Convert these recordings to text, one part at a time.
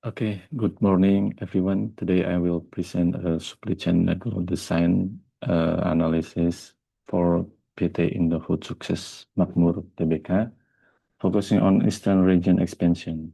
Good morning, everyone. Today I will present a supply chain network design analysis for PT Indofood Sukses Makmur Tbk, focusing on Eastern region expansion.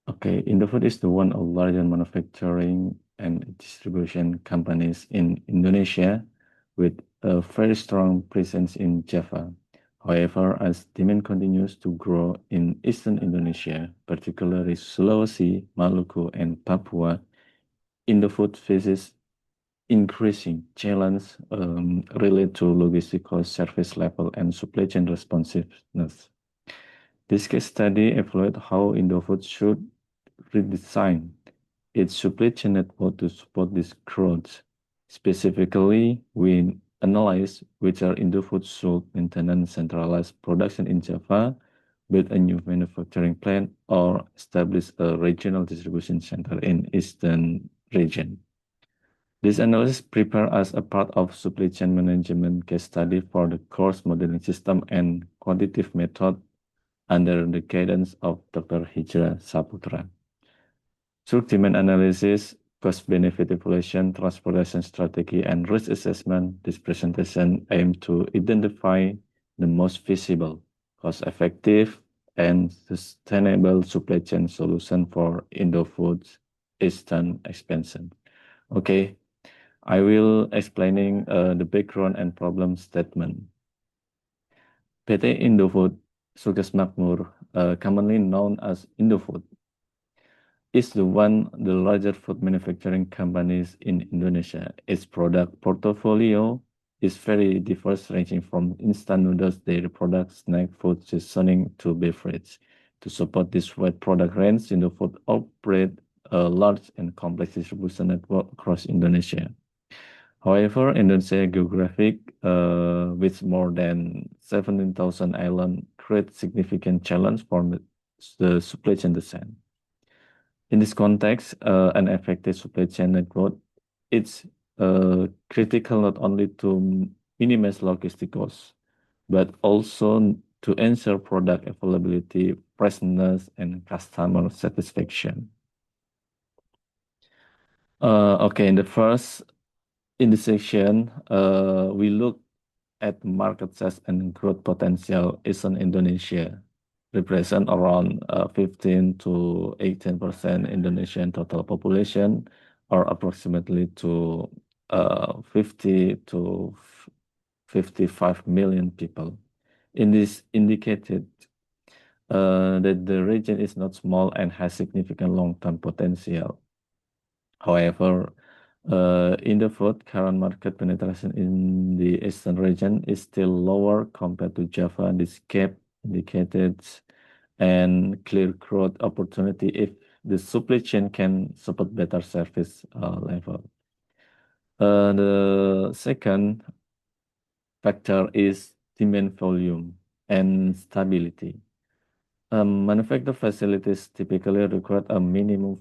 Indofood is the one of the largest manufacturing and distribution companies in Indonesia, with a very strong presence in Java. However, as demand continues to grow in Eastern Indonesia, particularly Sulawesi, Maluku, and Papua, Indofood faces increasing challenge related to logistical service level and supply chain responsiveness. This case study evaluates how Indofood should redesign its supply chain network to support this growth. Specifically, we analyze whether Indofood should maintain centralized production in Java, build a new manufacturing plant, or establish a regional distribution center in Eastern region. This analysis prepares as a part of supply chain management case study for the course modeling system and quantitative method under the guidance of Dr. Hijra Saputra. Through demand analysis, cost-benefit evaluation, transportation strategy, and risk assessment, this presentation aims to identify the most feasible, cost-effective, and sustainable supply chain solution for Indofood's Eastern expansion. I will explaining the background and problem statement. PT Indofood Sukses Makmur, commonly known as Indofood, is the largest food manufacturing companies in Indonesia. Its product portfolio is very diverse, ranging from instant noodles, dairy products, snack food, seasoning to beverage. To support this wide product range, Indofood operates a large and complex distribution network across Indonesia. However, Indonesia geographic, with more than 17,000 islands, creates significant challenge for the supply chain design. In this context, an effective supply chain network is critical not only to minimize logistic costs, but also to ensure product availability, freshness, and customer satisfaction. In this section, we look at market size and growth potential in Indonesia, represent around 15 to 18% Indonesian total population, or approximately to 50 to 55 million people. In this indicated that the region is not small and has significant long-term potential. However, Indofood current market penetration in the Eastern region is still lower compared to Java. This gap indicated and clear growth opportunity if the supply chain can support better service level. The second factor is demand volume and stability. Manufacturing facilities typically require a minimum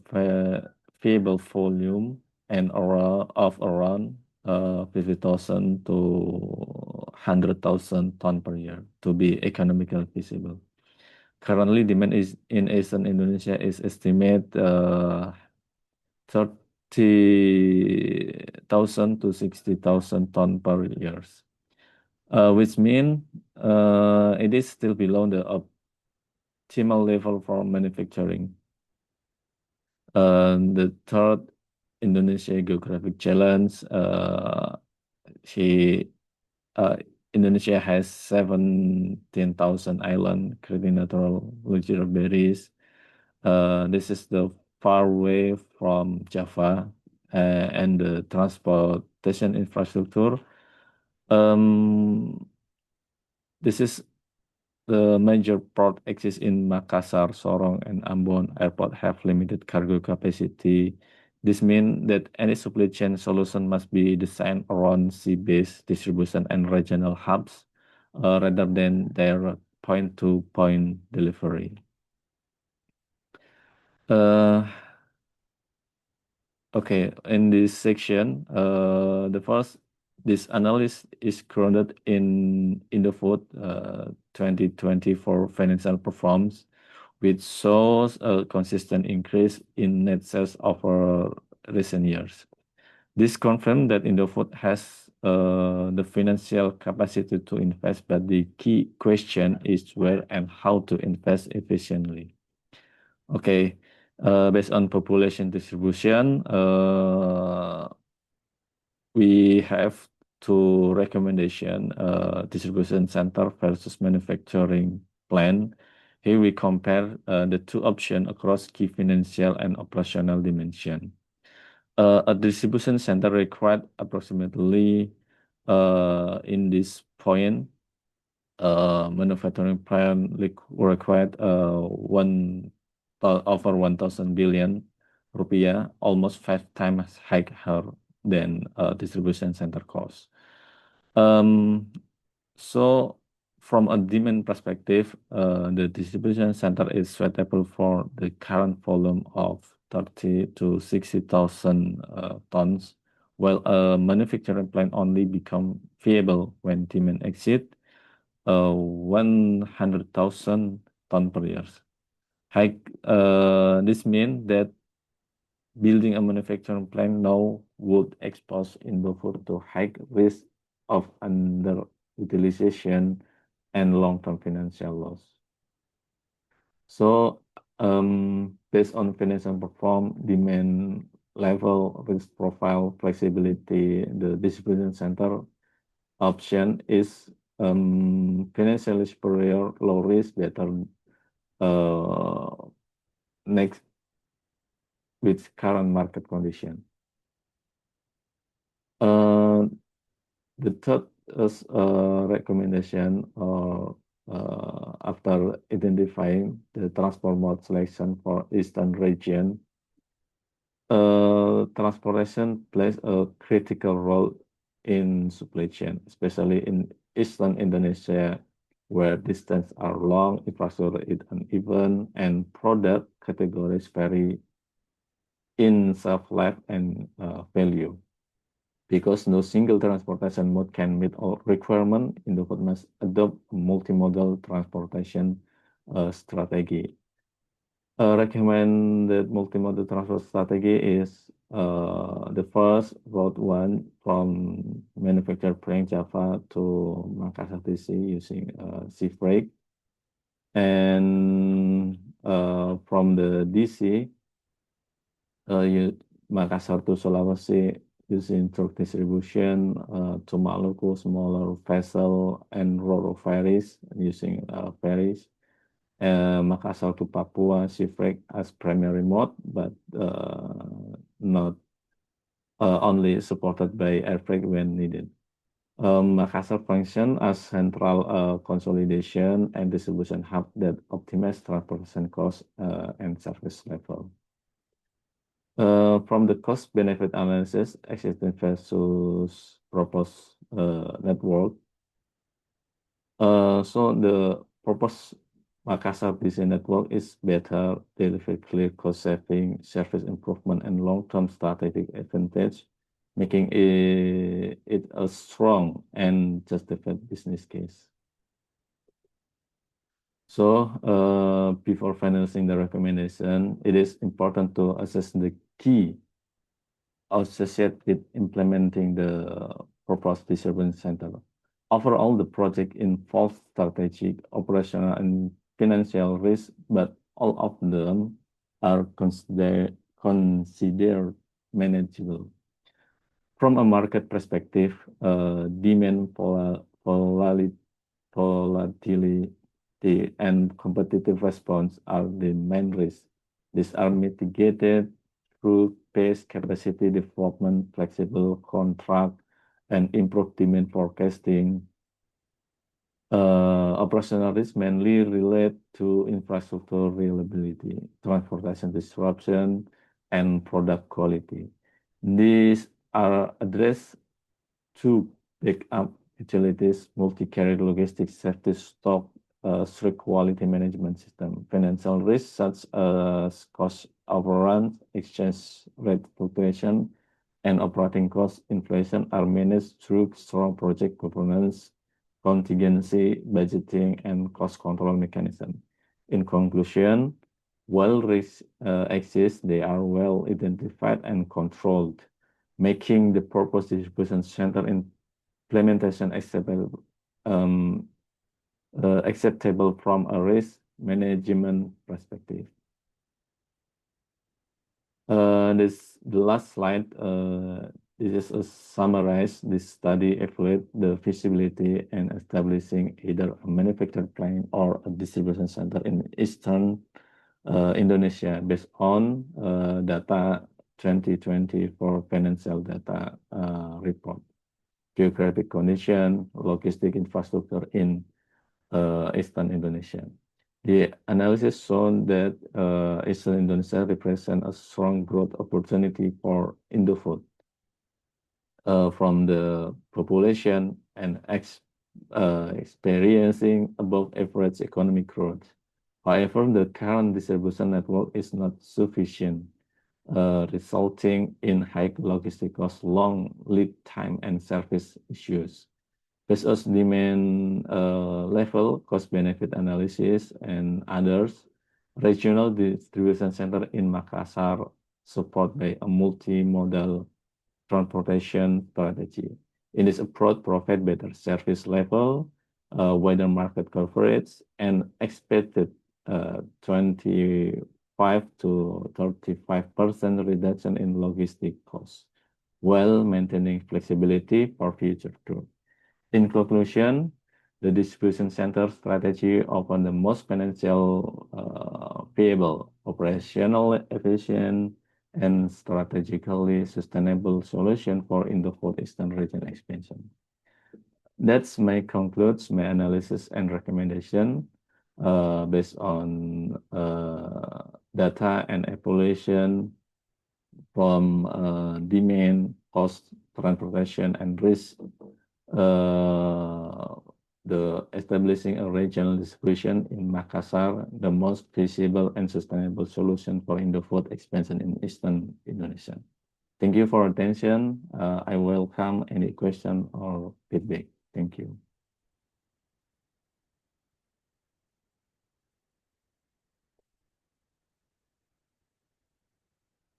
viable volume and of around 50,000 to 100,000 tons per year to be economically feasible. Currently, demand in Eastern Indonesia is estimated 30,000 to 60,000 tons per year, which means it is still below the optimal level for manufacturing. The third Indonesia geographic challenge, Indonesia has 17,000 islands, creating natural luxury berries. This is the far away from Java, and the transportation infrastructure. This is the major port exists in Makassar, Sorong, and Ambon airport have limited cargo capacity. This means that any supply chain solution must be designed around sea-based distribution and regional hubs rather than their point-to-point delivery. In this section, this analysis is grounded in Indofood 2024 financial performance, which shows a consistent increase in net sales over recent years. This confirms that Indofood has the financial capacity to invest, but the key question is where and how to invest efficiently. Okay, based on population distribution, we have two recommendation, distribution center versus manufacturing plant. Here we compare the two options across key financial and operational dimension. A distribution center required approximately in this point, manufacturing plant required over 1,000 billion rupiah, almost 5 times higher than distribution center cost. So from a demand perspective, the distribution center is suitable for the current volume of 30 to 60,000 tons, while a manufacturing plant only become viable when demand exceed 100,000 tons per year. This means that building a manufacturing plant now would expose Indofood to high risk of underutilization and long-term financial loss. So, based on financial performance, demand level, risk profile, flexibility, the distribution center option is financially superior, low risk, better next with current market condition. The third is recommendation after identifying the transport mode selection for Eastern region. Transportation plays a critical role in supply chain, especially in Eastern Indonesia, where distances are long, infrastructure is uneven, and product categories vary in shelf-life and value. Because no single transportation mode can meet all requirements, Indofood must adopt a multimodal transportation strategy. A recommended multimodal transport strategy is the first, Route 1 from manufacturer Pring Java to Makassar DC using sea freight. And from the DC, Makassar to Sulawesi using truck distribution, to Maluku, smaller vessel and ro-ro ferries using ferries. Makassar to Papua, sea freight as primary mode, but not only supported by air freight when needed. Makassar function as central consolidation and distribution hub that optimize transportation cost and service level. From the cost-benefit analysis, existing versus proposed network. So the proposed Makassar DC network is better, deliver clear cost saving, service improvement, and long-term strategic advantage, making it a strong and justified business case. So, before finalizing the recommendation, it is important to assess the key associated with implementing the proposed distribution center. Overall, the project involves strategic, operational, and financial risk, but all of them are considered manageable. From a market perspective, demand volatility and competitive response are the main risks. These are mitigated through paced capacity development, flexible contract, and improved demand forecasting. Operational risks mainly relate to infrastructure reliability, transportation disruption, and product quality. These are addressed through backup utilities, multi-carrier logistics, safety stock, strict quality management system. Financial risks such as cost overruns, exchange rate fluctuation, and operating cost inflation are managed through strong project governance, contingency, budgeting, and cost control mechanism. In conclusion, while risks exist, they are well identified and controlled, making the purpose distribution center implementation acceptable from a risk management perspective. The last slide. This is a summarize. This study evaluate the feasibility and establishing either a manufacturing plant or a distribution center in Eastern Indonesia based on data 2024 financial data report, geographic condition, logistic infrastructure in Eastern Indonesia. The analysis shown that Eastern Indonesia represents a strong growth opportunity for Indofood from the population and experiencing above average economic growth. However, the current distribution network is not sufficient, resulting in high logistic costs, long lead time, and service issues. Based on demand level, cost-benefit analysis, and others, regional distribution center in Makassar supported by a multimodal transportation strategy. In this approach, provide better service level, wider market coverage, and expected 25 to 35% reduction in logistic costs, while maintaining flexibility for future growth. In conclusion, the distribution center strategy offers the most financial viable, operational efficient, and strategically sustainable solution for Indofood Eastern region expansion. That's my concludes my analysis and recommendation based on data and evaluation from demand, cost, transportation, and risk. The establishing a regional distribution in Makassar, the most feasible and sustainable solution for Indofood expansion in Eastern Indonesia. Thank you for attention. I welcome any question or feedback.